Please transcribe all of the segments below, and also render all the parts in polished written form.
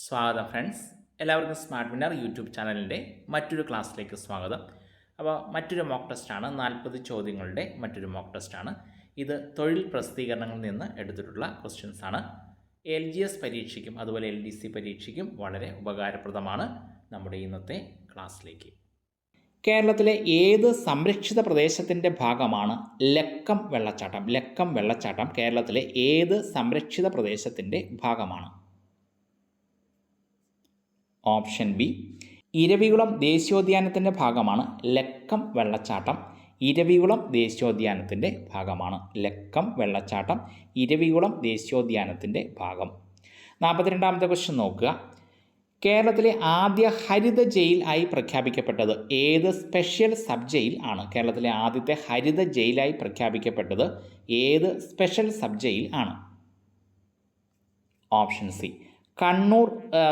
സ്വാഗതം ഫ്രണ്ട്സ്, എല്ലാവർക്കും smart winner YouTube ചാനലിൻ്റെ മറ്റൊരു ക്ലാസ്സിലേക്ക് സ്വാഗതം. അപ്പോൾ മറ്റൊരു മോക്ക് ടെസ്റ്റാണ്, 40 ചോദ്യങ്ങളുടെ മറ്റൊരു മോക്ക് ടെസ്റ്റാണ്. ഇത് തൊഴിൽ പ്രസിദ്ധീകരണങ്ങളിൽ നിന്ന് എടുത്തിട്ടുള്ള ക്വസ്റ്റ്യൻസാണ്. LGS പരീക്ഷയ്ക്കും അതുപോലെ LDC പരീക്ഷയ്ക്കും വളരെ ഉപകാരപ്രദമാണ്. നമ്മുടെ ഇന്നത്തെ ക്ലാസ്സിലേക്ക്, കേരളത്തിലെ ഏത് സംരക്ഷിത പ്രദേശത്തിൻ്റെ ഭാഗമാണ് ലക്കം വെള്ളച്ചാട്ടം? ലക്കം വെള്ളച്ചാട്ടം കേരളത്തിലെ ഏത് സംരക്ഷിത പ്രദേശത്തിൻ്റെ ഭാഗമാണ്? ഓപ്ഷൻ ബി, ഇരവികുളം ദേശീയോദ്യാനത്തിൻ്റെ ഭാഗമാണ് ലക്കം വെള്ളച്ചാട്ടം. ഇരവികുളം ദേശീയോദ്യാനത്തിൻ്റെ ഭാഗമാണ് ലക്കം വെള്ളച്ചാട്ടം. ഇരവികുളം ദേശീയോദ്യാനത്തിൻ്റെ ഭാഗം. 42ാമത്തെ ക്വസ്റ്റ്യൻ നോക്കുക. കേരളത്തിലെ ആദ്യ ഹരിത ജയിൽ ആയി പ്രഖ്യാപിക്കപ്പെട്ടത് ഏത് സ്പെഷ്യൽ സബ് ജയിൽ ആണ്? കേരളത്തിലെ ആദ്യത്തെ ഹരിത ജയിലായി പ്രഖ്യാപിക്കപ്പെട്ടത് ഏത് സ്പെഷ്യൽ സബ് ജയിൽ ആണ്? Option C, Kannur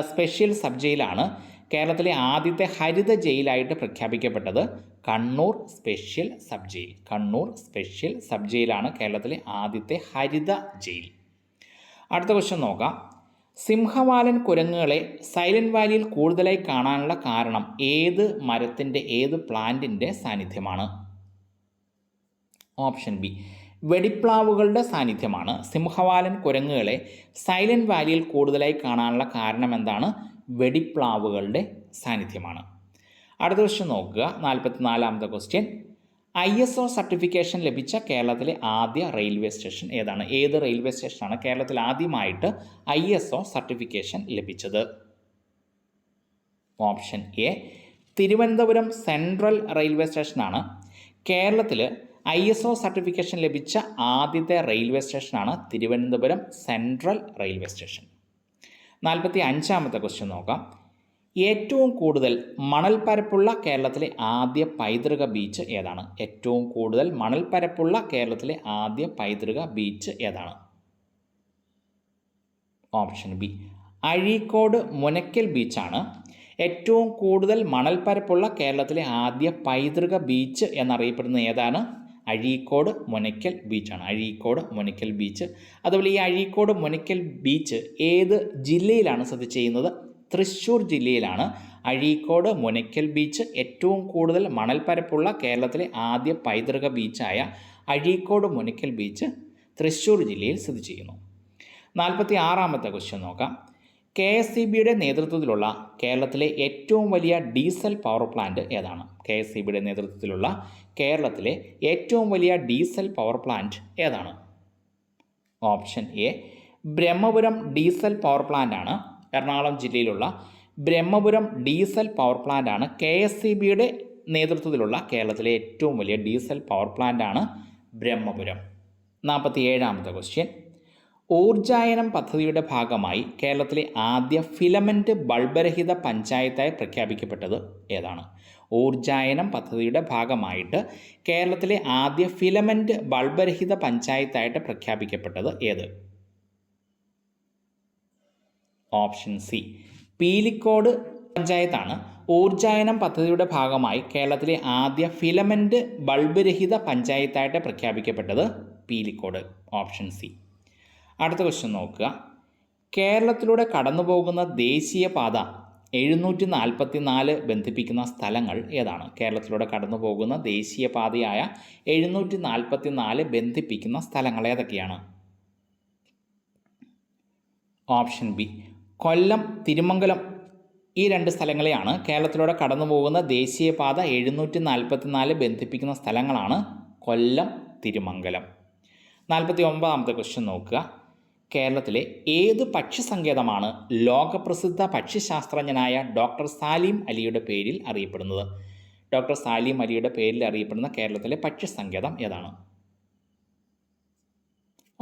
special sub ജയിലാണ് കേരളത്തിലെ ആദ്യത്തെ ഹരിത ജയിലായിട്ട് പ്രഖ്യാപിക്കപ്പെട്ടത്. Kannur special sub jail. Kannur special sub ജയിലാണ് കേരളത്തിലെ ആദ്യത്തെ ഹരിത ജയിൽ. അടുത്ത ക്വസ്റ്റ്യൻ നോക്കാം. സിംഹവാലൻ കുരങ്ങുകളെ സൈലന്റ് വാലിയിൽ കൂടുതലായി കാണാനുള്ള കാരണം ഏത് മരത്തിൻ്റെ, ഏത് പ്ലാന്റിൻ്റെ സാന്നിധ്യമാണ്? ഓപ്ഷൻ ബി, വെടിപ്ലാവുകളുടെ സാന്നിധ്യമാണ്. സിംഹവാലൻ കുരങ്ങുകളെ സൈലന്റ് വാലിയിൽ കൂടുതലായി കാണാനുള്ള കാരണം എന്താണ്? വെടിപ്ലാവുകളുടെ സാന്നിധ്യമാണ്. അടുത്ത ക്വസ്റ്റ്യൻ നോക്കുക. 44ാമത്തെ ക്വസ്റ്റ്യൻ. ISO സർട്ടിഫിക്കേഷൻ ലഭിച്ച കേരളത്തിലെ ആദ്യ റെയിൽവേ സ്റ്റേഷൻ ഏതാണ്? ഏത് റെയിൽവേ സ്റ്റേഷനാണ് കേരളത്തിൽ ആദ്യമായിട്ട് ISO സർട്ടിഫിക്കേഷൻ ലഭിച്ചത്? Option A, Thiruvananthapuram central railway സ്റ്റേഷനാണ്. കേരളത്തിൽ ISO സർട്ടിഫിക്കേഷൻ ലഭിച്ച ആദ്യത്തെ റെയിൽവേ സ്റ്റേഷനാണ് തിരുവനന്തപുരം സെൻട്രൽ റെയിൽവേ സ്റ്റേഷൻ. 45ാമത്തെ ക്വസ്റ്റ്യൻ നോക്കാം. ഏറ്റവും കൂടുതൽ മണൽപ്പരപ്പുള്ള കേരളത്തിലെ ആദ്യ പൈതൃക ബീച്ച് ഏതാണ്? ഏറ്റവും കൂടുതൽ മണൽപ്പരപ്പുള്ള കേരളത്തിലെ ആദ്യ പൈതൃക ബീച്ച് ഏതാണ്? ഓപ്ഷൻ ബി, അഴീക്കോട് മുനക്കൽ ബീച്ചാണ്. ഏറ്റവും കൂടുതൽ മണൽപ്പരപ്പുള്ള കേരളത്തിലെ ആദ്യ പൈതൃക ബീച്ച് എന്നറിയപ്പെടുന്നത് ഏതാണ്? അഴീക്കോട് മുനക്കൽ ബീച്ചാണ്. അഴീക്കോട് മുനക്കൽ ബീച്ച്. അതുപോലെ ഈ അഴീക്കോട് മുനക്കൽ ബീച്ച് ഏത് ജില്ലയിലാണ് സ്ഥിതി ചെയ്യുന്നത്? തൃശ്ശൂർ ജില്ലയിലാണ് അഴീക്കോട് മുനക്കൽ ബീച്ച്. ഏറ്റവും കൂടുതൽ മണൽപ്പരപ്പുള്ള കേരളത്തിലെ ആദ്യ പൈതൃക ബീച്ചായ അഴീക്കോട് മുനക്കൽ ബീച്ച് തൃശ്ശൂർ ജില്ലയിൽ സ്ഥിതി ചെയ്യുന്നു. 46ാമത്തെ ക്വസ്റ്റ്യൻ നോക്കാം. KSEBയുടെ നേതൃത്വത്തിലുള്ള കേരളത്തിലെ ഏറ്റവും വലിയ ഡീസൽ പവർ പ്ലാന്റ് ഏതാണ്? KSEBയുടെ നേതൃത്വത്തിലുള്ള കേരളത്തിലെ ഏറ്റവും വലിയ ഡീസൽ പവർ പ്ലാന്റ് ഏതാണ്? Option A, Brahmapuram diesel power plant ആണ്. എറണാകുളം ജില്ലയിലുള്ള ബ്രഹ്മപുരം ഡീസൽ പവർ പ്ലാന്റ് ആണ് KSEBയുടെ നേതൃത്വത്തിലുള്ള കേരളത്തിലെ ഏറ്റവും വലിയ ഡീസൽ പവർ പ്ലാന്റ് ആണ് ബ്രഹ്മപുരം. 47ാമത്തെ ക്വസ്റ്റ്യൻ. ഊർജായനം പദ്ധതിയുടെ ഭാഗമായി കേരളത്തിലെ ആദ്യ ഫിലമെൻ്റ് ബൾബരഹിത പഞ്ചായത്തായി പ്രഖ്യാപിക്കപ്പെട്ടത് ഏതാണ്? ഊർജായനം പദ്ധതിയുടെ ഭാഗമായിട്ട് കേരളത്തിലെ ആദ്യ ഫിലമെൻ്റ് ബൾബരഹിത പഞ്ചായത്തായിട്ട് പ്രഖ്യാപിക്കപ്പെട്ടത് ഏത്? ഓപ്ഷൻ സി, പീലിക്കോട് പഞ്ചായത്താണ് ഊർജായനം പദ്ധതിയുടെ ഭാഗമായി കേരളത്തിലെ ആദ്യ ഫിലമെൻ്റ് ബൾബ് രഹിത പഞ്ചായത്തായിട്ട് പ്രഖ്യാപിക്കപ്പെട്ടത് പീലിക്കോട്. Option C. അടുത്ത ക്വസ്റ്റ്യൻ നോക്കുക. കേരളത്തിലൂടെ കടന്നുപോകുന്ന ദേശീയപാത 744 ബന്ധിപ്പിക്കുന്ന സ്ഥലങ്ങൾ ഏതാണ്? കേരളത്തിലൂടെ കടന്നുപോകുന്ന ദേശീയപാതയായ 744 ബന്ധിപ്പിക്കുന്ന സ്ഥലങ്ങൾ ഏതൊക്കെയാണ്? ഓപ്ഷൻ ബി, കൊല്ലം, തിരുമംഗലം. ഈ രണ്ട് സ്ഥലങ്ങളെയാണ് കേരളത്തിലൂടെ കടന്നു പോകുന്ന ദേശീയപാത 744 ബന്ധിപ്പിക്കുന്ന സ്ഥലങ്ങളാണ് കൊല്ലം, തിരുമംഗലം. 49ാമത്തെ ക്വസ്റ്റ്യൻ നോക്കുക. കേരളത്തിലെ ഏത് പക്ഷി സങ്കേതമാണ് ലോകപ്രസിദ്ധ പക്ഷിശാസ്ത്രജ്ഞനായ ഡോക്ടർ സാലിം അലിയുടെ പേരിൽ അറിയപ്പെടുന്നത്? ഡോക്ടർ സാലിം അലിയുടെ പേരിൽ അറിയപ്പെടുന്ന കേരളത്തിലെ പക്ഷി സങ്കേതം ഏതാണ്?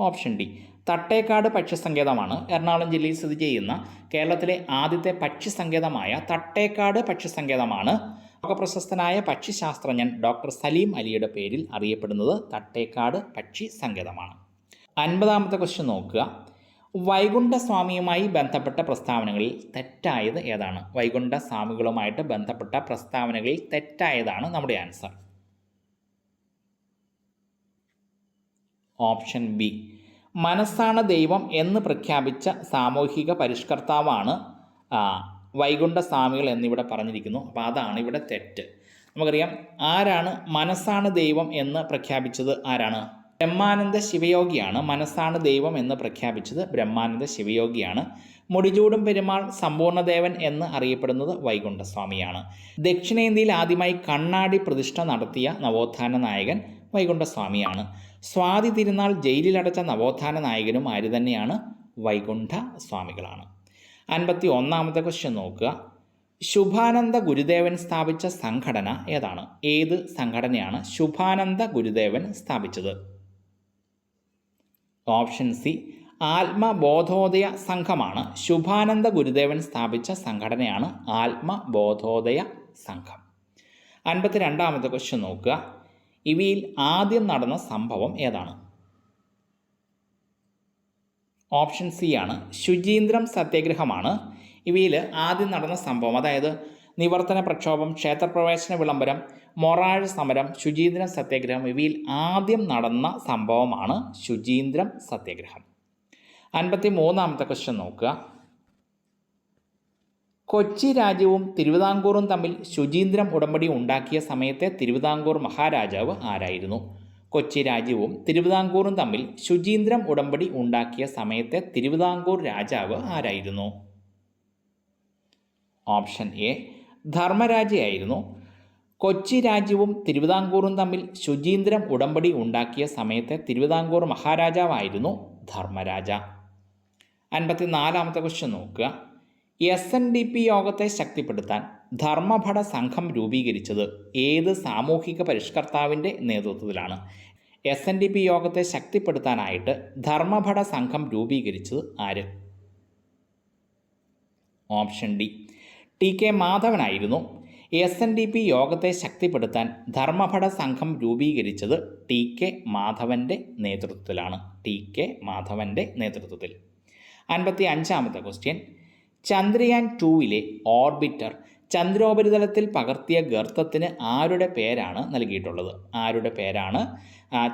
ഓപ്ഷൻ ഡി, തട്ടേക്കാട് പക്ഷി സങ്കേതമാണ്. എറണാകുളം ജില്ലയിൽ സ്ഥിതി ചെയ്യുന്ന കേരളത്തിലെ ആദ്യത്തെ പക്ഷി സങ്കേതമായ തട്ടേക്കാട് പക്ഷി സങ്കേതമാണ് ലോകപ്രശസ്തനായ പക്ഷിശാസ്ത്രജ്ഞൻ ഡോക്ടർ സലീം അലിയുടെ പേരിൽ അറിയപ്പെടുന്നത്. തട്ടേക്കാട് പക്ഷി സങ്കേതമാണ്. 50ാമത്തെ ക്വസ്റ്റ്യൻ നോക്കുക. വൈകുണ്ഠസ്വാമിയുമായി ബന്ധപ്പെട്ട പ്രസ്താവനകളിൽ തെറ്റായത് ഏതാണ്? വൈകുണ്ഠസ്വാമികളുമായിട്ട് ബന്ധപ്പെട്ട പ്രസ്താവനകളിൽ തെറ്റായതാണ് നമ്മുടെ ആൻസർ. ഓപ്ഷൻ ബി, മനസ്സാണ് ദൈവം എന്ന് പ്രഖ്യാപിച്ച സാമൂഹിക പരിഷ്കർത്താവാണ് വൈകുണ്ഠസ്വാമികൾ എന്നിവിടെ പറഞ്ഞിരിക്കുന്നു. അപ്പോൾ അതാണ് ഇവിടെ തെറ്റ്. നമുക്കറിയാം ആരാണ് മനസ്സാണ് ദൈവം എന്ന് പ്രഖ്യാപിച്ചത്? ആരാണ്? ബ്രഹ്മാനന്ദ ശിവയോഗിയാണ്. മനസ്സാണ് ദൈവം എന്ന് പ്രഖ്യാപിച്ചത് ബ്രഹ്മാനന്ദ ശിവയോഗിയാണ്. മുടിചൂടും പെരുമാൾ സമ്പൂർണ്ണദേവൻ എന്ന് അറിയപ്പെടുന്നത് വൈകുണ്ഠസ്വാമിയാണ്. ദക്ഷിണേന്ത്യയിൽ ആദ്യമായി കണ്ണാടി പ്രതിഷ്ഠ നടത്തിയ നവോത്ഥാന നായകൻ വൈകുണ്ഠസ്വാമിയാണ്. സ്വാതി തിരുനാൾ ജയിലിലടച്ച നവോത്ഥാന നായകനും ആര് തന്നെയാണ്? വൈകുണ്ഠ സ്വാമികളാണ്. 51ാമത്തെ ക്വസ്റ്റ്യൻ നോക്കുക. ശുഭാനന്ദ ഗുരുദേവൻ സ്ഥാപിച്ച സംഘടന ഏതാണ്? ഏത് സംഘടനയാണ് ശുഭാനന്ദ ഗുരുദേവൻ സ്ഥാപിച്ചത്? ഓപ്ഷൻ സി ആത്മബോധോദയ സംഘമാണ്. ശുഭാനന്ദ ഗുരുദേവൻ സ്ഥാപിച്ച സംഘടനയാണ് ആത്മബോധോദയ സംഘം. 52ാമത്തെ ക്വസ്റ്റ്യൻ നോക്കുക. ഇവയിൽ ആദ്യം നടന്ന സംഭവം ഏതാണ്? ഓപ്ഷൻ സി ആണ് ശുചീന്ദ്രം സത്യാഗ്രഹമാണ്. ഇവയിൽ ആദ്യം നടന്ന സംഭവം, അതായത് നിവർത്തന പ്രക്ഷോഭം, ക്ഷേത്രപ്രവേശന വിളംബരം, മൊറാഴ് സമരം, ശുചീന്ദ്രം സത്യാഗ്രഹം, ഇവയിൽ ആദ്യം നടന്ന സംഭവമാണ് ശുചീന്ദ്രം സത്യാഗ്രഹം. 53ാമത്തെ ക്വസ്റ്റ്യൻ നോക്കുക. കൊച്ചി രാജ്യവും തിരുവിതാംകൂറും തമ്മിൽ ശുചീന്ദ്രം ഉടമ്പടി ഉണ്ടാക്കിയ സമയത്തെ തിരുവിതാംകൂർ മഹാരാജാവ് ആരായിരുന്നു? കൊച്ചി രാജ്യവും തിരുവിതാംകൂറും തമ്മിൽ ശുചീന്ദ്രം ഉടമ്പടി ഉണ്ടാക്കിയ സമയത്തെ തിരുവിതാംകൂർ രാജാവ് ആരായിരുന്നു? Option A ധർമ്മരാജയായിരുന്നു. കൊച്ചി രാജ്യവും തിരുവിതാംകൂറും തമ്മിൽ ശുചീന്ദ്രം ഉടമ്പടി ഉണ്ടാക്കിയ സമയത്തെ തിരുവിതാംകൂർ മഹാരാജാവായിരുന്നു ധർമ്മരാജ. 54ാമത്തെ ക്വസ്റ്റ്യൻ നോക്കുക. SNDP യോഗത്തെ ശക്തിപ്പെടുത്താൻ ധർമ്മഭട സംഘം രൂപീകരിച്ചത് ഏത് സാമൂഹിക പരിഷ്കർത്താവിൻ്റെ നേതൃത്വത്തിലാണ്? SNDP യോഗത്തെ ശക്തിപ്പെടുത്താനായിട്ട് ധർമ്മഭട സംഘം രൂപീകരിച്ചത് ആര്? Option D TK മാധവനായിരുന്നു. SNDP യോഗത്തെ ശക്തിപ്പെടുത്താൻ ധർമ്മഭട സംഘം രൂപീകരിച്ചത് TK മാധവൻ്റെ നേതൃത്വത്തിലാണ്. TK മാധവൻ്റെ നേതൃത്വത്തിൽ. 55ാമത്തെ ക്വസ്റ്റ്യൻ. ചന്ദ്രയാൻ 2 ഓർബിറ്റർ ചന്ദ്രോപരിതലത്തിൽ പകർത്തിയ ഗർത്തത്തിന് ആരുടെ പേരാണ് നൽകിയിട്ടുള്ളത്? ആരുടെ പേരാണ്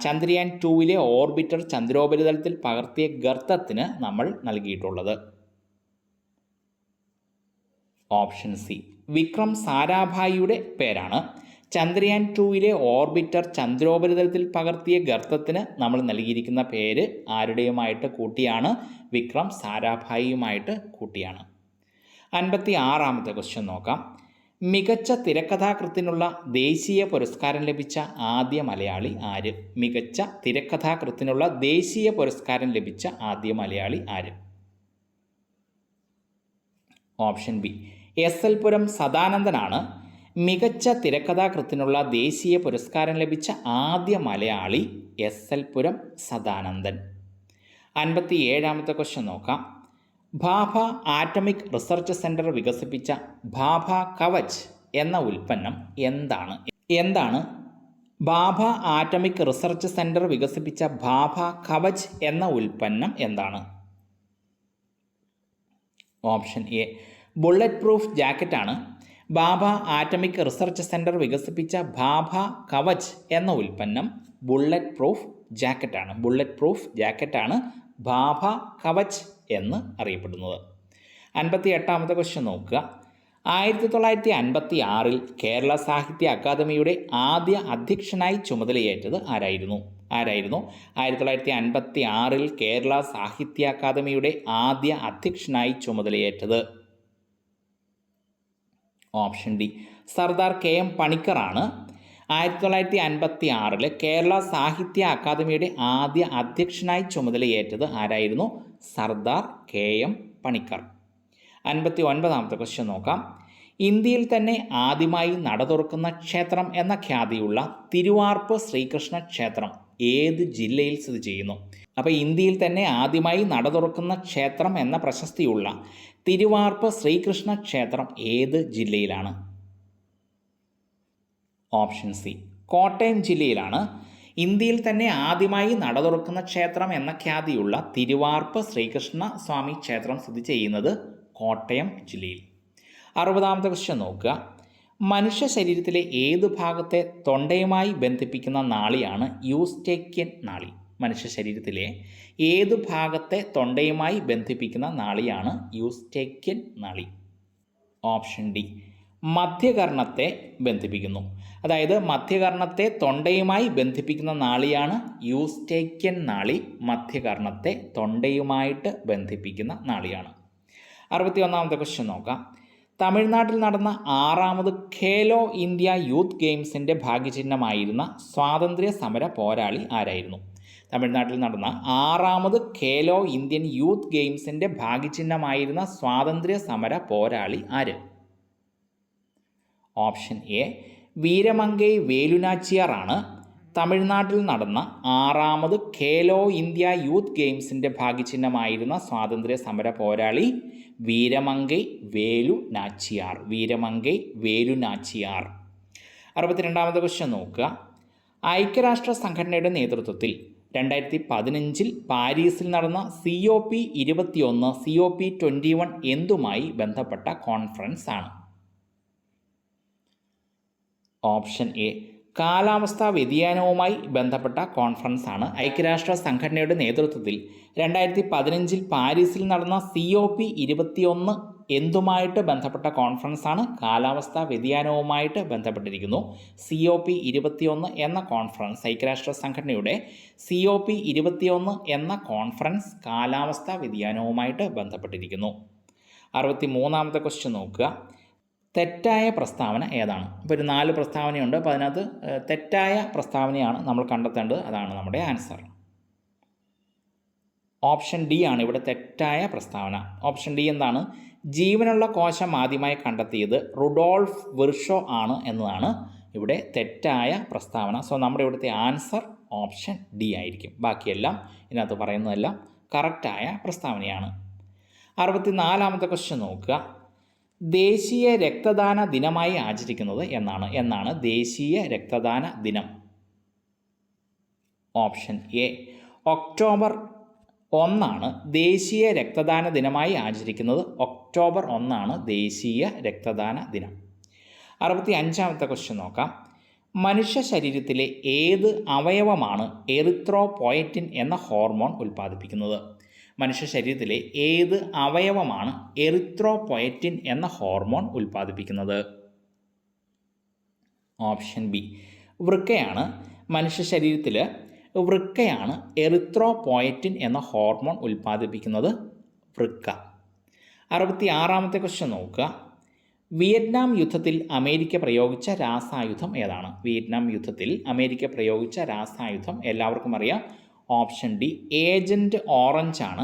ചന്ദ്രയാൻ 2 ഓർബിറ്റർ ചന്ദ്രോപരിതലത്തിൽ പകർത്തിയ ഗർത്തത്തിന് നമ്മൾ നൽകിയിട്ടുള്ളത്? ഓപ്ഷൻ സി വിക്രം സാരാഭായിയുടെ പേരാണ്. ചന്ദ്രയാൻ 2 ഓർബിറ്റർ ചന്ദ്രോപരിതലത്തിൽ പകർത്തിയ ഗർത്തത്തിന് നമ്മൾ നൽകിയിരിക്കുന്ന പേര് ആരുടെയുമായിട്ട് കൂട്ടിയാണ്? വിക്രം സാരാഭായിയുമായിട്ട് കൂട്ടിയാണ്. 56ാമത്തെ ക്വസ്റ്റ്യൻ നോക്കാം. മികച്ച തിരക്കഥാകൃത്തിനുള്ള ദേശീയ പുരസ്കാരം ലഭിച്ച ആദ്യ മലയാളി ആര്? മികച്ച തിരക്കഥാകൃത്തിനുള്ള ദേശീയ പുരസ്കാരം ലഭിച്ച ആദ്യ മലയാളി ആര്? ഓപ്ഷൻ ബി SL പുരം സദാനന്ദനാണ്. മികച്ച തിരക്കഥാകൃത്തിനുള്ള ദേശീയ പുരസ്കാരം ലഭിച്ച ആദ്യ മലയാളി SL പുരം സദാനന്ദൻ. 57ാമത്തെ ക്വസ്റ്റ്യൻ നോക്കാം. ഭാഭ ആറ്റമിക് റിസർച്ച് സെൻറ്റർ വികസിപ്പിച്ച ഭാഭ കവച് എന്ന ഉൽപ്പന്നം എന്താണ്? എന്താണ് ഭാഭ ആറ്റമിക് റിസർച്ച് സെൻറ്റർ വികസിപ്പിച്ച ഭാഭ കവച് എന്ന ഉൽപ്പന്നം എന്താണ്? ഓപ്ഷൻ എ ബുള്ളറ്റ് പ്രൂഫ് ജാക്കറ്റാണ്. ഭാഭ ആറ്റമിക് റിസർച്ച് സെൻറ്റർ വികസിപ്പിച്ച ഭാഭ കവച് എന്ന ഉൽപ്പന്നം ബുള്ളറ്റ് പ്രൂഫ് ജാക്കറ്റാണ്. ബുള്ളറ്റ് പ്രൂഫ് ജാക്കറ്റാണ് ഭാഭ കവച് എന്ന് അറിയപ്പെടുന്നത്. 58ാമത്തെ ക്വസ്റ്റ്യൻ നോക്കുക. 1956 കേരള സാഹിത്യ അക്കാദമിയുടെ ആദ്യ അധ്യക്ഷനായി ചുമതലയേറ്റത് ആരായിരുന്നു? 1956 കേരള സാഹിത്യ അക്കാദമിയുടെ ആദ്യ അധ്യക്ഷനായി ചുമതലയേറ്റത്? ഓപ്ഷൻ ഡി സർദാർ KM പണിക്കറാണ്. 1956 കേരള സാഹിത്യ അക്കാദമിയുടെ ആദ്യ അധ്യക്ഷനായി ചുമതലയേറ്റത് ആരായിരുന്നു? സർദാർ KM പണിക്കർ. 59ാമത്തെ ക്വസ്റ്റ്യൻ നോക്കാം. ഇന്ത്യയിൽ തന്നെ ആദ്യമായി നട തുറക്കുന്ന ക്ഷേത്രം എന്ന ഖ്യാതിയുള്ള തിരുവാർപ്പ് ശ്രീകൃഷ്ണ ക്ഷേത്രം ഏത് ജില്ലയിൽ സ്ഥിതി ചെയ്യുന്നു? അപ്പോൾ ഇന്ത്യയിൽ തന്നെ ആദ്യമായി നട തുറക്കുന്ന ക്ഷേത്രം എന്ന പ്രശസ്തിയുള്ള തിരുവാർപ്പ് ശ്രീകൃഷ്ണ ക്ഷേത്രം ഏത് ജില്ലയിലാണ്? ഓപ്ഷൻ സി കോട്ടയം ജില്ലയിലാണ്. ഇന്ത്യയിൽ തന്നെ ആദ്യമായി നട തുറക്കുന്ന ക്ഷേത്രം എന്ന ഖ്യാതിയുള്ള തിരുവാർപ്പ് ശ്രീകൃഷ്ണ സ്വാമി ക്ഷേത്രം സ്ഥിതി ചെയ്യുന്നത് കോട്ടയം ജില്ലയിൽ. 60ാമത്തെ ക്വസ്റ്റ്യൻ നോക്കുക. മനുഷ്യ ശരീരത്തിലെ ഏത് ഭാഗത്തെ തൊണ്ടയുമായി ബന്ധിപ്പിക്കുന്ന നാളിയാണ് യൂസ്റ്റേക്യൻ നാളി? മനുഷ്യ ശരീരത്തിലെ ഏത് ഭാഗത്തെ തൊണ്ടയുമായി ബന്ധിപ്പിക്കുന്ന നാളിയാണ് യൂസ്റ്റേക്യൻ നാളി? ഓപ്ഷൻ ഡി, മധ്യകർണത്തെ ബന്ധിപ്പിക്കുന്നു. അതായത് മധ്യകർണത്തെ തൊണ്ടയുമായി ബന്ധിപ്പിക്കുന്ന നാളിയാണ് യൂസ്റ്റേക്യൻ നാളി. മധ്യകർണത്തെ തൊണ്ടയുമായിട്ട് ബന്ധിപ്പിക്കുന്ന നാളിയാണ്. 61ാമത്തെ ക്വസ്റ്റ്യൻ നോക്കാം. തമിഴ്നാട്ടിൽ നടന്ന 6ാമത് ഖേലോ ഇന്ത്യ യൂത്ത് ഗെയിംസിൻ്റെ ഭാഗ്യചിഹ്നമായിരുന്ന സ്വാതന്ത്ര്യ സമര പോരാളി ആരായിരുന്നു? തമിഴ്നാട്ടിൽ നടന്ന 6ാമത് ഖേലോ ഇന്ത്യൻ യൂത്ത് ഗെയിംസിൻ്റെ ഭാഗ്യചിഹ്നമായിരുന്ന സ്വാതന്ത്ര്യ സമര പോരാളി ആര്? ഓപ്ഷൻ എ, വീരമംഗൈ വേലുനാച്ചിയാർ ആണ് തമിഴ്നാട്ടിൽ നടന്ന 6ാമത് ഖേലോ ഇന്ത്യ യൂത്ത് ഗെയിംസിൻ്റെ ഭാഗ്യചിഹ്നമായിരുന്ന സ്വാതന്ത്ര്യ സമര പോരാളി വീരമംഗൈ വേലുനാച്ചിയാർ. വീരമംഗൈ വേലുനാച്ചിയാർ. 62ാമത്തെ ക്വസ്റ്റ്യൻ നോക്കുക. ഐക്യരാഷ്ട്ര സംഘടനയുടെ നേതൃത്വത്തിൽ 2015 പാരീസിൽ നടന്ന COP21 COP21 എന്തുമായി ബന്ധപ്പെട്ട കോൺഫറൻസ് ആണ്? ഓപ്ഷൻ എ, കാലാവസ്ഥാ വ്യതിയാനവുമായി ബന്ധപ്പെട്ട കോൺഫറൻസ് ആണ്. ഐക്യരാഷ്ട്ര സംഘടനയുടെ നേതൃത്വത്തിൽ 2015 പാരീസിൽ നടന്ന COP21 എന്തുമായിട്ട് ബന്ധപ്പെട്ട കോൺഫറൻസ് ആണ്? കാലാവസ്ഥാ വ്യതിയാനവുമായിട്ട് ബന്ധപ്പെട്ടിരിക്കുന്നു. COP21 എന്ന കോൺഫറൻസ്, ഐക്യരാഷ്ട്ര സംഘടനയുടെ COP21 എന്ന കോൺഫറൻസ് കാലാവസ്ഥാ വ്യതിയാനവുമായിട്ട് ബന്ധപ്പെട്ടിരിക്കുന്നു. 63ാമത്തെ ക്വസ്റ്റ്യൻ നോക്കുക. തെറ്റായ പ്രസ്താവന ഏതാണ്? ഇപ്പോൾ ഒരു 4 പ്രസ്താവനയുണ്ട്. അപ്പോൾ അതിനകത്ത് തെറ്റായ പ്രസ്താവനയാണ് നമ്മൾ കണ്ടെത്തേണ്ടത്. അതാണ് നമ്മുടെ ആൻസർ. ഓപ്ഷൻ ഡി ആണ് ഇവിടെ തെറ്റായ പ്രസ്താവന. ഓപ്ഷൻ ഡി എന്താണ്? ജീവനുള്ള കോശം ആദ്യമായി കണ്ടെത്തിയത് റുഡോൾഫ് വിർഷോ ആണ് എന്നതാണ് ഇവിടെ തെറ്റായ പ്രസ്താവന. സോ നമ്മുടെ ഇവിടുത്തെ ആൻസർ ഓപ്ഷൻ ഡി ആയിരിക്കും. ബാക്കിയെല്ലാം ഇതിനകത്ത് പറയുന്നതെല്ലാം കറക്റ്റായ പ്രസ്താവനയാണ്. 64ാമത്തെ ക്വസ്റ്റ്യൻ നോക്കുക. ദേശീയ രക്തദാന ദിനമായി ആചരിക്കുന്നത് എന്നാണ് ദേശീയ രക്തദാന ദിനം? ഓപ്ഷൻ എ, ഒക്ടോബർ 1 ദേശീയ രക്തദാന ദിനമായി ആചരിക്കുന്നത്. ഒക്ടോബർ 1 ദേശീയ രക്തദാന ദിനം. 65ാമത്തെ ക്വസ്റ്റ്യൻ നോക്കാം. മനുഷ്യ ശരീരത്തിലെ ഏത് അവയവമാണ് എറിത്രോപോയറ്റിൻ എന്ന ഹോർമോൺ ഉൽപ്പാദിപ്പിക്കുന്നത്? മനുഷ്യ ശരീരത്തിലെ ഏത് അവയവമാണ് എറിത്രോപോയറ്റിൻ എന്ന ഹോർമോൺ ഉൽപ്പാദിപ്പിക്കുന്നത്? ഓപ്ഷൻ ബി, വൃക്കയാണ്. മനുഷ്യ ശരീരത്തിൽ വൃക്കയാണ് എറിത്രോപോയറ്റിൻ എന്ന ഹോർമോൺ ഉൽപ്പാദിപ്പിക്കുന്നത്. വൃക്ക. 66ാമത്തെ ക്വസ്റ്റ്യൻ നോക്കുക. വിയറ്റ്നാം യുദ്ധത്തിൽ അമേരിക്ക പ്രയോഗിച്ച രാസായുധം ഏതാണ്? വിയറ്റ്നാം യുദ്ധത്തിൽ അമേരിക്ക പ്രയോഗിച്ച രാസായുധം എല്ലാവർക്കും അറിയാം. ഓപ്ഷൻ ഡി, ഏജൻറ്റ് ഓറഞ്ച് ആണ്.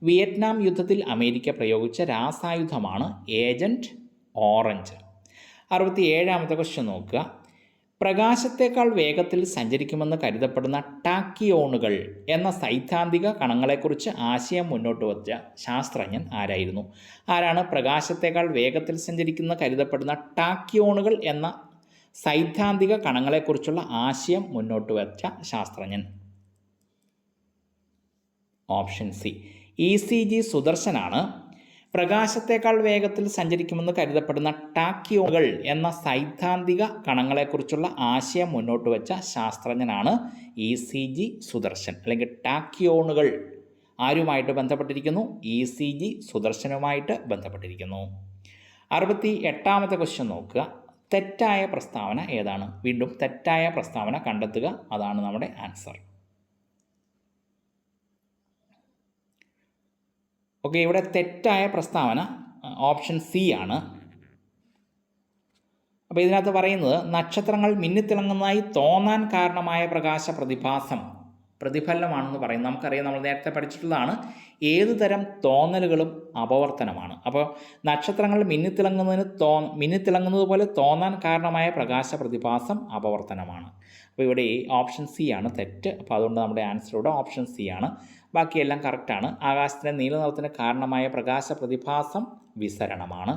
വിയറ്റ്നാം യുദ്ധത്തിൽ അമേരിക്ക പ്രയോഗിച്ച രാസായുധമാണ് ഏജൻറ്റ് ഓറഞ്ച്. 67ാമത്തെ ക്വസ്റ്റ്യൻ നോക്കുക. പ്രകാശത്തേക്കാൾ വേഗത്തിൽ സഞ്ചരിക്കുമെന്ന് കരുതപ്പെടുന്ന ടാക്കിയോണുകൾ എന്ന സൈദ്ധാന്തിക കണങ്ങളെക്കുറിച്ച് ആശയം മുന്നോട്ട് വച്ച ശാസ്ത്രജ്ഞൻ ആരായിരുന്നു? ആരാണ് പ്രകാശത്തേക്കാൾ വേഗത്തിൽ സഞ്ചരിക്കുന്ന കരുതപ്പെടുന്ന ടാക്കിയോണുകൾ എന്ന സൈദ്ധാന്തിക കണങ്ങളെക്കുറിച്ചുള്ള ആശയം മുന്നോട്ട് വച്ച ശാസ്ത്രജ്ഞൻ? Option C, ECG സുദർശനാണ്. പ്രകാശത്തേക്കാൾ വേഗത്തിൽ സഞ്ചരിക്കുമെന്ന് കരുതപ്പെടുന്ന ടാക്കിയോണുകൾ എന്ന സൈദ്ധാന്തിക കണങ്ങളെക്കുറിച്ചുള്ള ആശയം മുന്നോട്ട് വെച്ച ശാസ്ത്രജ്ഞനാണ് ECG സുദർശൻ. അല്ലെങ്കിൽ ടാക്കിയോണുകൾ ആരുമായിട്ട് ബന്ധപ്പെട്ടിരിക്കുന്നു? ECG സുദർശനുമായിട്ട് ബന്ധപ്പെട്ടിരിക്കുന്നു. 68ാമത്തെ ക്വസ്റ്റ്യൻ നോക്കുക. തെറ്റായ പ്രസ്താവന ഏതാണ്? വീണ്ടും തെറ്റായ പ്രസ്താവന കണ്ടെത്തുക. അതാണ് നമ്മുടെ ആൻസർ. ഓക്കെ, ഇവിടെ തെറ്റായ പ്രസ്താവന ഓപ്ഷൻ സി ആണ്. അപ്പോൾ ഇതിനകത്ത് പറയുന്നത് നക്ഷത്രങ്ങൾ മിന്നിത്തിളങ്ങുന്നതായി തോന്നാൻ കാരണമായ പ്രകാശ പ്രതിഫലനമാണെന്ന് പറയും. നമുക്കറിയാം, നമ്മൾ നേരത്തെ പഠിച്ചിട്ടുള്ളതാണ്, ഏതു തരം തോന്നലുകളും അപവർത്തനമാണ്. അപ്പോൾ നക്ഷത്രങ്ങൾ മിന്നിത്തിളങ്ങുന്നത് പോലെ തോന്നാൻ കാരണമായ പ്രകാശ പ്രതിഭാസം അപവർത്തനമാണ്. അപ്പോൾ ഇവിടെ ഓപ്ഷൻ സി ആണ് തെറ്റ്. അപ്പോൾ അതുകൊണ്ട് നമ്മുടെ ആൻസർ ഇവിടെ ഓപ്ഷൻ സി ആണ്. ബാക്കിയെല്ലാം കറക്റ്റാണ്. ആകാശത്തിൻ്റെ നീല നിറത്തിന് കാരണമായ പ്രകാശ പ്രതിഭാസം വിസരണമാണ്.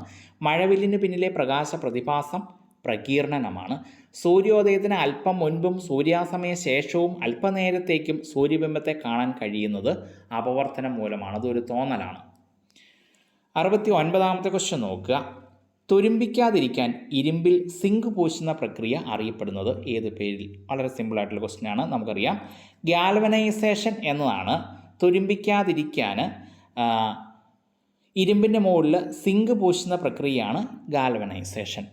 മഴവില്ലിന് പിന്നിലെ പ്രകാശ പ്രതിഭാസം പ്രകീർണനമാണ്. സൂര്യോദയത്തിന് അല്പം മുൻപും സൂര്യാസ്തമയ ശേഷവും അല്പനേരത്തേക്കും സൂര്യബിംബത്തെ കാണാൻ കഴിയുന്നത് അപവർത്തനം മൂലമാണ്. അതൊരു തോന്നലാണ്. 69ാമത്തെ ക്വസ്റ്റ്യൻ നോക്കുക. തുരുമ്പിക്കാതിരിക്കാൻ ഇരുമ്പിൽ സിങ്ക് പൂശുന്ന പ്രക്രിയ അറിയപ്പെടുന്നത് ഏത് പേരിൽ? വളരെ സിമ്പിളായിട്ടുള്ള ക്വസ്റ്റ്യനാണ്. നമുക്കറിയാം, ഗാൽവനൈസേഷൻ എന്നതാണ് തുരുമ്പിക്കാതിരിക്കാൻ ഇരുമ്പിൻ്റെ മുകളിൽ സിങ്ക് പൂശുന്ന പ്രക്രിയയാണ് ഗാൽവനൈസേഷൻ.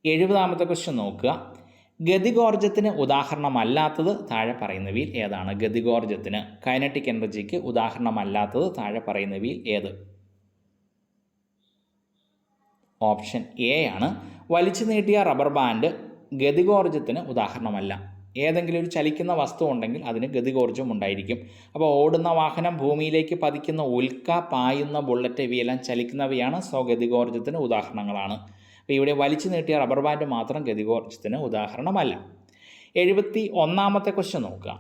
70ാമത്തെ ക്വസ്റ്റ്യൻ നോക്കുക. ഗതികോർജത്തിന് ഉദാഹരണമല്ലാത്തത് താഴെ പറയുന്നവയിൽ ഏതാണ്? ഗതികോർജത്തിന്, കൈനറ്റിക് എനർജിക്ക് ഉദാഹരണമല്ലാത്തത് താഴെ പറയുന്നവയിൽ ഏത്? ഓപ്ഷൻ എ ആണ്. വലിച്ചു നീട്ടിയ റബ്ബർ ബാൻഡ് ഗതികോർജത്തിന് ഉദാഹരണമല്ല. ഏതെങ്കിലും ഒരു ചലിക്കുന്ന വസ്തു ഉണ്ടെങ്കിൽ അതിന് ഗതികോർജം ഉണ്ടായിരിക്കും. അപ്പോൾ ഓടുന്ന വാഹനം, ഭൂമിയിലേക്ക് പതിക്കുന്ന ഉൽക്ക, പായുന്ന ബുള്ളറ്റ്, ഇവയെല്ലാം ചലിക്കുന്നവയാണ്. സോ ഗതികോർജത്തിന് ഉദാഹരണങ്ങളാണ്. അപ്പോൾ ഇവിടെ വലിച്ചു നീട്ടിയ റബ്ബർ ബാൻഡ് മാത്രം ഗതികോർജത്തിന് ഉദാഹരണമല്ല. 71ാമത്തെ ക്വസ്റ്റ്യൻ നോക്കുക.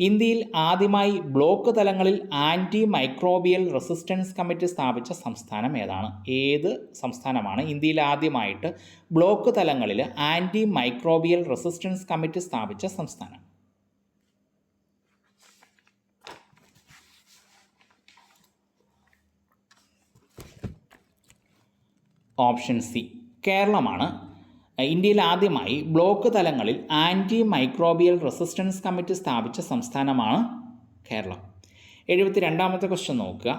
ഇന്ത്യയിൽ ആദ്യമായി ബ്ലോക്ക് തലങ്ങളിൽ ആൻറ്റി മൈക്രോബിയൽ റെസിസ്റ്റൻസ് കമ്മിറ്റി സ്ഥാപിച്ച സംസ്ഥാനം ഏതാണ്? ഏത് സംസ്ഥാനമാണ് ഇന്ത്യയിൽ ആദ്യമായിട്ട് ബ്ലോക്ക് തലങ്ങളിൽ ആൻറ്റി മൈക്രോബിയൽ റെസിസ്റ്റൻസ് കമ്മിറ്റി സ്ഥാപിച്ച സംസ്ഥാനം? ഓപ്ഷൻ സി, കേരളമാണ്. ഇന്ത്യയിൽ ആദ്യമായി ബ്ലോക്ക് തലങ്ങളിൽ ആൻറ്റി മൈക്രോബിയൽ റെസിസ്റ്റൻസ് കമ്മിറ്റി സ്ഥാപിച്ച സംസ്ഥാനമാണ് കേരളം. 72ാമത്തെ ക്വസ്റ്റ്യൻ നോക്കുക.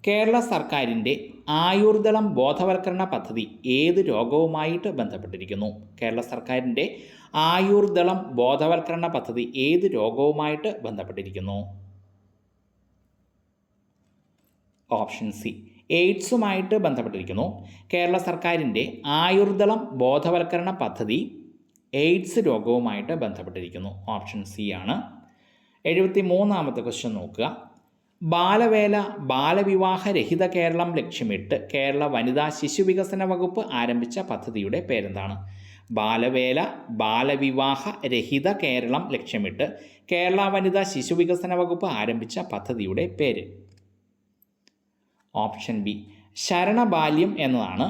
കേരള സർക്കാരിൻ്റെ ആയുർദളം ബോധവൽക്കരണ പദ്ധതി ഏത് രോഗവുമായിട്ട് ബന്ധപ്പെട്ടിരിക്കുന്നു? കേരള സർക്കാരിൻ്റെ ആയുർദളം ബോധവൽക്കരണ പദ്ധതി ഏത് രോഗവുമായിട്ട് ബന്ധപ്പെട്ടിരിക്കുന്നു? ഓപ്ഷൻ സി, എയ്ഡ്സുമായിട്ട് ബന്ധപ്പെട്ടിരിക്കുന്നു. കേരള സർക്കാരിൻ്റെ ആയുർദളം ബോധവൽക്കരണ പദ്ധതി എയ്ഡ്സ് രോഗവുമായിട്ട് ബന്ധപ്പെട്ടിരിക്കുന്നു. ഓപ്ഷൻ സി ആണ്. 73ാമത്തെ ക്വസ്റ്റ്യൻ നോക്കുക. ബാലവേല ബാലവിവാഹ രഹിത കേരളം ലക്ഷ്യമിട്ട് കേരള വനിതാ ശിശു വികസന വകുപ്പ് ആരംഭിച്ച പദ്ധതിയുടെ പേരെന്താണ്? ബാലവേല ബാലവിവാഹ രഹിത കേരളം ലക്ഷ്യമിട്ട് കേരള വനിതാ ശിശു വികസന വകുപ്പ് ആരംഭിച്ച പദ്ധതിയുടെ പേര്? ഓപ്ഷൻ ബി, ശരണബാല്യം എന്നതാണ്.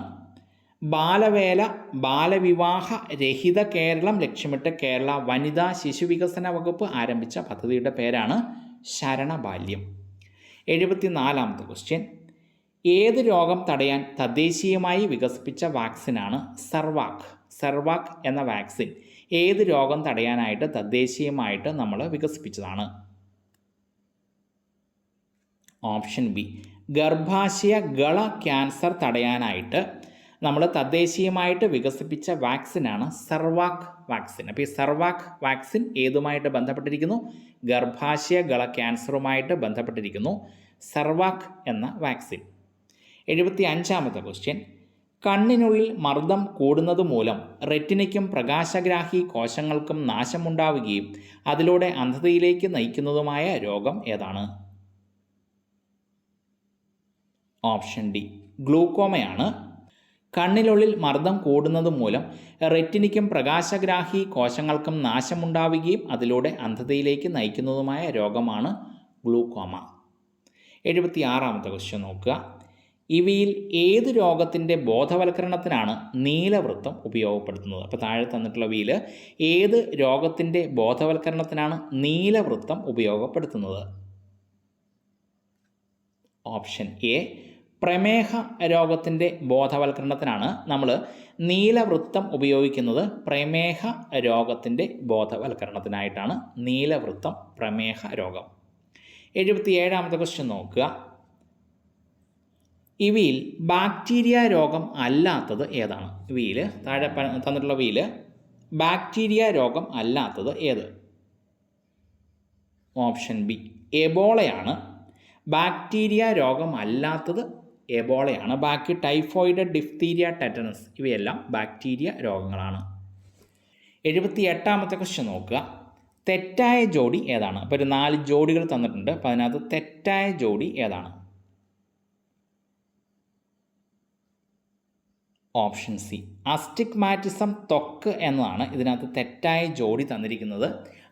ബാലവേല ബാലവിവാഹ രഹിത കേരളം ലക്ഷ്യമിട്ട് കേരള വനിതാ ശിശു വികസന വകുപ്പ് ആരംഭിച്ച പദ്ധതിയുടെ പേരാണ് ശരണബാല്യം. 74ാമത്തെ ക്വസ്റ്റ്യൻ. ഏത് രോഗം തടയാൻ തദ്ദേശീയമായി വികസിപ്പിച്ച വാക്സിനാണ് സർവാക്? സർവാക് എന്ന വാക്സിൻ ഏത് രോഗം തടയാനായിട്ട് തദ്ദേശീയമായിട്ട് നമ്മൾ വികസിപ്പിച്ചതാണ്? ഓപ്ഷൻ ബി, ഗർഭാശയ ഗള ക്യാൻസർ തടയാനായിട്ട് നമ്മൾ തദ്ദേശീയമായിട്ട് വികസിപ്പിച്ച വാക്സിനാണ് സർവാക് വാക്സിൻ. അപ്പോൾ ഈ സർവാക് വാക്സിൻ ഏതുമായിട്ട് ബന്ധപ്പെട്ടിരിക്കുന്നു? ഗർഭാശയ ഗള ക്യാൻസറുമായിട്ട് ബന്ധപ്പെട്ടിരിക്കുന്നു സർവാക് എന്ന വാക്സിൻ. 75ാമത്തെ ക്വസ്റ്റ്യൻ. കണ്ണിനുള്ളിൽ മർദ്ദം കൂടുന്നത് മൂലം റെറ്റിനയ്ക്കും പ്രകാശഗ്രാഹി കോശങ്ങൾക്കും നാശമുണ്ടാവുകയും അതിലൂടെ അന്ധതയിലേക്ക് നയിക്കുന്നതുമായ രോഗം ഏതാണ്? Option D, ഗ്ലൂക്കോമയാണ്. കണ്ണിനുള്ളിൽ മർദ്ദം കൂടുന്നത് മൂലം റെറ്റിനയ്ക്കും പ്രകാശഗ്രാഹി കോശങ്ങൾക്കും നാശമുണ്ടാവുകയും അതിലൂടെ അന്ധതയിലേക്ക് നയിക്കുന്നതുമായ രോഗമാണ് ഗ്ലൂക്കോമ. 76ാമത്തെ ക്വസ്റ്റ്യൻ നോക്കുക. ഇവയിൽ ഏത് രോഗത്തിൻ്റെ ബോധവൽക്കരണത്തിനാണ് നീലവൃത്തം ഉപയോഗപ്പെടുത്തുന്നത്? അപ്പോൾ താഴെ തന്നിട്ടുള്ളവയിൽ ഏത് രോഗത്തിൻ്റെ ബോധവൽക്കരണത്തിനാണ് നീലവൃത്തം ഉപയോഗപ്പെടുത്തുന്നത്? ഓപ്ഷൻ എ, പ്രമേഹ രോഗത്തിൻ്റെ ബോധവൽക്കരണത്തിനാണ് നമ്മൾ നീലവൃത്തം ഉപയോഗിക്കുന്നത്. പ്രമേഹ രോഗത്തിൻ്റെ ബോധവൽക്കരണത്തിനായിട്ടാണ് നീലവൃത്തം, പ്രമേഹ രോഗം. 77ാമത്തെ ക്വസ്റ്റ്യൻ നോക്കുക. ഇവയിൽ ബാക്ടീരിയ രോഗം അല്ലാത്തത് ഏതാണ്? ഇവയിൽ താഴെ തന്നിട്ടുള്ളവയിൽ ബാക്ടീരിയ രോഗം അല്ലാത്തത് ഏത്? Option B, എബോളയാണ്. ബാക്ടീരിയ രോഗം അല്ലാത്തത് എബോളയാണ്. ബാക്കി ടൈഫോയിഡ്, ഡിഫ്തീരിയ, ടെറ്റനസ് ഇവയെല്ലാം ബാക്ടീരിയ രോഗങ്ങളാണ്. 78ാമത്തെ ക്വസ്റ്റ്യൻ നോക്കുക. തെറ്റായ ജോഡി ഏതാണ്? അപ്പോൾ ഒരു 4 ജോഡികൾ തന്നിട്ടുണ്ട്. അപ്പോൾ അതിനകത്ത് തെറ്റായ ജോഡി ഏതാണ്? ഓപ്ഷൻ സി, അസ്റ്റിഗ്മാറ്റിസം ത്വക്ക് എന്നതാണ് ഇതിനകത്ത് തെറ്റായ ജോഡി തന്നിരിക്കുന്നത്.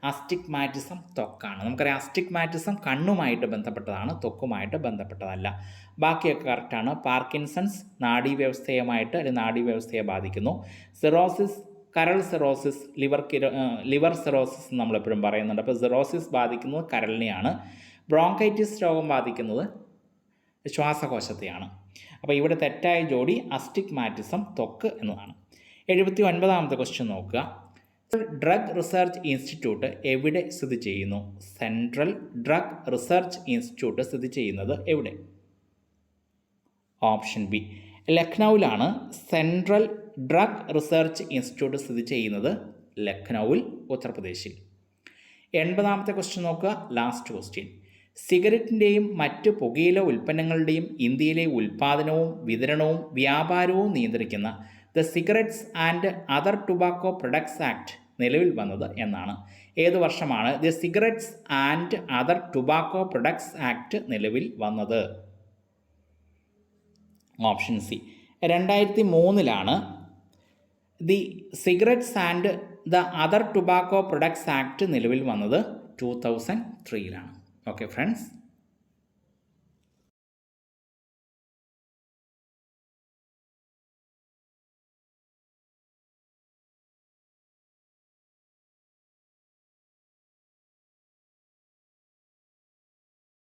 അസ്റ്റിഗ്മാറ്റിസം ത്വക്കാണ്. നമുക്കറിയാം അസ്റ്റിഗ്മാറ്റിസം കണ്ണുമായിട്ട് ബന്ധപ്പെട്ടതാണ്, ത്വക്കുമായിട്ട് ബന്ധപ്പെട്ടതല്ല. ബാക്കിയൊക്കെ കറക്റ്റാണ്. പാർക്കിൻസൺസ് നാഡീവ്യവസ്ഥയുമായിട്ട് അല്ലെങ്കിൽ നാഡീവ്യവസ്ഥയെ ബാധിക്കുന്നു. സിറോസിസ്, കരൾ സിറോസിസ്, ലിവർ സിറോസിസ് നമ്മളെപ്പോഴും പറയുന്നുണ്ട്. അപ്പോൾ സിറോസിസ് ബാധിക്കുന്നത് കരളിനെയാണ്. ബ്രോങ്കൈറ്റിസ് രോഗം ബാധിക്കുന്നത് ശ്വാസകോശത്തെയാണ്. അപ്പോൾ ഇവിടെ തെറ്റായ ജോഡി അസ്റ്റിഗ്മാറ്റിസം ത്വക്ക് എന്നതാണ്. 79ാമത്തെ ക്വസ്റ്റ്യൻ നോക്കുക. ഡ്രഗ് റിസർച്ച് ഇൻസ്റ്റിറ്റ്യൂട്ട് എവിടെ സ്ഥിതി ചെയ്യുന്നു? സെൻട്രൽ ഡ്രഗ് റിസർച്ച് ഇൻസ്റ്റിറ്റ്യൂട്ട് സ്ഥിതി ചെയ്യുന്നത് എവിടെ? Option B. ലക്നൗവിലാണ് സെൻട്രൽ ഡ്രഗ് റിസർച്ച് ഇൻസ്റ്റിറ്റ്യൂട്ട് സ്ഥിതി ചെയ്യുന്നത്. ലക്നൗവിൽ, ഉത്തർപ്രദേശിൽ. 80ാമത്തെ ക്വസ്റ്റ്യൻ നോക്കുക, ലാസ്റ്റ് ക്വസ്റ്റ്യൻ. സിഗരറ്റിൻ്റെയും മറ്റ് പുകയില ഉൽപ്പന്നങ്ങളുടെയും ഇന്ത്യയിലെ ഉൽപ്പാദനവും വിതരണവും വ്യാപാരവും നിയന്ത്രിക്കുന്ന the cigarettes and other tobacco products act നിലവിൽ വന്നത് എന്നാണ്? ഏത് വർഷമാണ് the cigarettes and other tobacco products act നിലവിൽ വന്നത്? Option C. 2003 the cigarettes and the other tobacco products act നിലവിൽ വന്നത് 2003. Okay friends.